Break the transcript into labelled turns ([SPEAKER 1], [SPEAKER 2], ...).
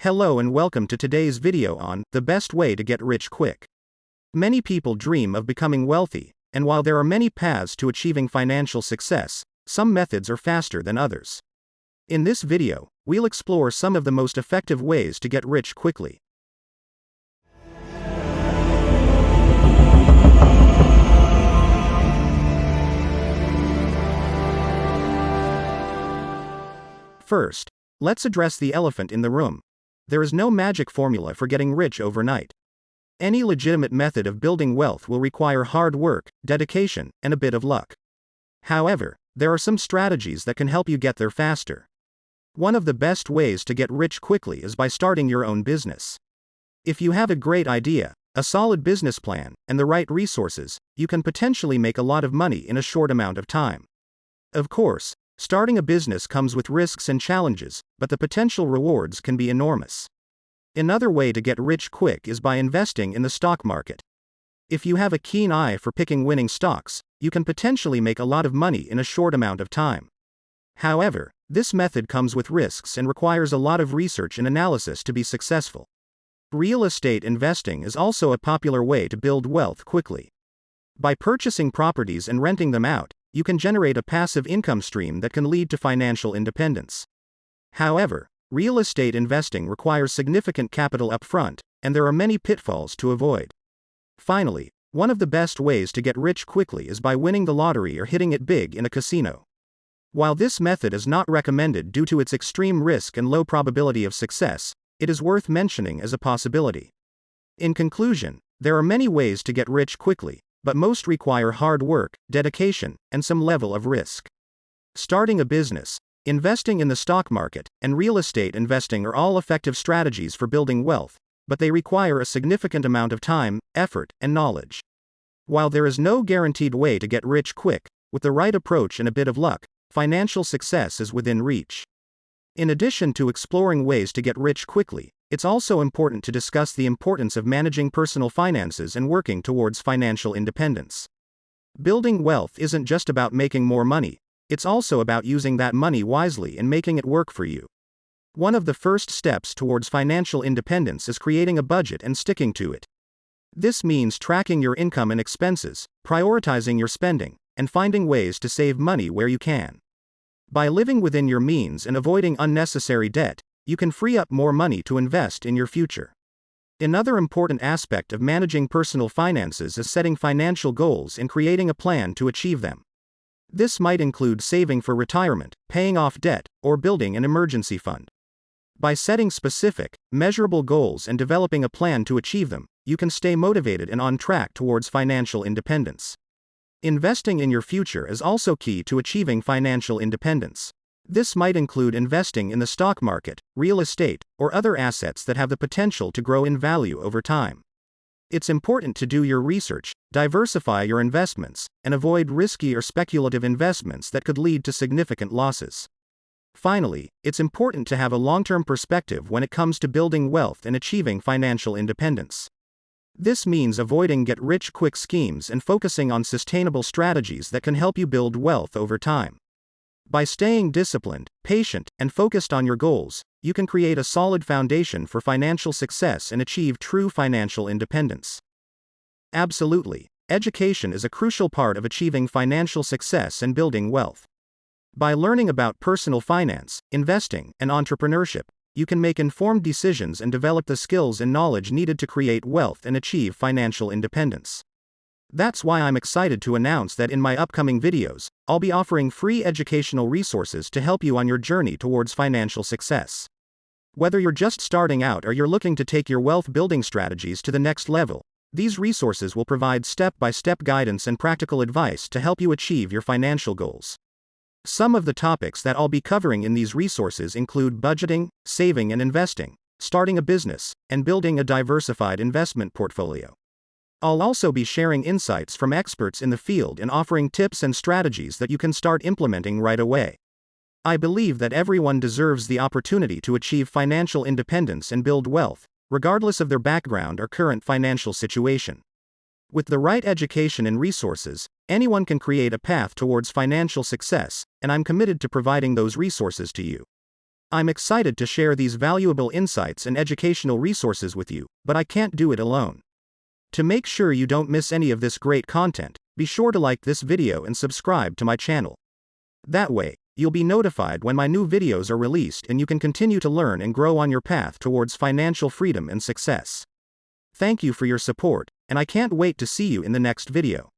[SPEAKER 1] Hello and welcome to today's video on the best way to get rich quick. Many people dream of becoming wealthy, and while there are many paths to achieving financial success, some methods are faster than others. In this video, we'll explore some of the most effective ways to get rich quickly. First, let's address the elephant in the room. There is no magic formula for getting rich overnight. Any legitimate method of building wealth will require hard work, dedication, and a bit of luck. However, there are some strategies that can help you get there faster. One of the best ways to get rich quickly is by starting your own business. If you have a great idea, a solid business plan, and the right resources, you can potentially make a lot of money in a short amount of time. Of course, starting a business comes with risks and challenges, but the potential rewards can be enormous. Another way to get rich quick is by investing in the stock market. If you have a keen eye for picking winning stocks, you can potentially make a lot of money in a short amount of time. However, this method comes with risks and requires a lot of research and analysis to be successful. Real estate investing is also a popular way to build wealth quickly. By purchasing properties and renting them out, you can generate a passive income stream that can lead to financial independence. However, real estate investing requires significant capital upfront, and there are many pitfalls to avoid. Finally, one of the best ways to get rich quickly is by winning the lottery or hitting it big in a casino. While this method is not recommended due to its extreme risk and low probability of success, it is worth mentioning as a possibility. In conclusion, there are many ways to get rich quickly, but most require hard work, dedication, and some level of risk. Starting a business, investing in the stock market, and real estate investing are all effective strategies for building wealth, but they require a significant amount of time, effort, and knowledge. While there is no guaranteed way to get rich quick, with the right approach and a bit of luck, financial success is within reach. In addition to exploring ways to get rich quickly, it's also important to discuss the importance of managing personal finances and working towards financial independence. Building wealth isn't just about making more money, it's also about using that money wisely and making it work for you. One of the first steps towards financial independence is creating a budget and sticking to it. This means tracking your income and expenses, prioritizing your spending, and finding ways to save money where you can. By living within your means and avoiding unnecessary debt, you can free up more money to invest in your future. Another important aspect of managing personal finances is setting financial goals and creating a plan to achieve them. This might include saving for retirement, paying off debt, or building an emergency fund. By setting specific, measurable goals and developing a plan to achieve them, you can stay motivated and on track towards financial independence. Investing in your future is also key to achieving financial independence. This might include investing in the stock market, real estate, or other assets that have the potential to grow in value over time. It's important to do your research, diversify your investments, and avoid risky or speculative investments that could lead to significant losses. Finally, it's important to have a long-term perspective when it comes to building wealth and achieving financial independence. This means avoiding get-rich-quick schemes and focusing on sustainable strategies that can help you build wealth over time. By staying disciplined, patient, and focused on your goals, you can create a solid foundation for financial success and achieve true financial independence. Absolutely, education is a crucial part of achieving financial success and building wealth. By learning about personal finance, investing, and entrepreneurship, you can make informed decisions and develop the skills and knowledge needed to create wealth and achieve financial independence. That's why I'm excited to announce that in my upcoming videos, I'll be offering free educational resources to help you on your journey towards financial success. Whether you're just starting out or you're looking to take your wealth building strategies to the next level, these resources will provide step-by-step guidance and practical advice to help you achieve your financial goals. Some of the topics that I'll be covering in these resources include budgeting, saving and investing, starting a business, and building a diversified investment portfolio. I'll also be sharing insights from experts in the field and offering tips and strategies that you can start implementing right away. I believe that everyone deserves the opportunity to achieve financial independence and build wealth, regardless of their background or current financial situation. With the right education and resources, anyone can create a path towards financial success, and I'm committed to providing those resources to you. I'm excited to share these valuable insights and educational resources with you, but I can't do it alone. To make sure you don't miss any of this great content, be sure to like this video and subscribe to my channel. That way, you'll be notified when my new videos are released and you can continue to learn and grow on your path towards financial freedom and success. Thank you for your support, and I can't wait to see you in the next video.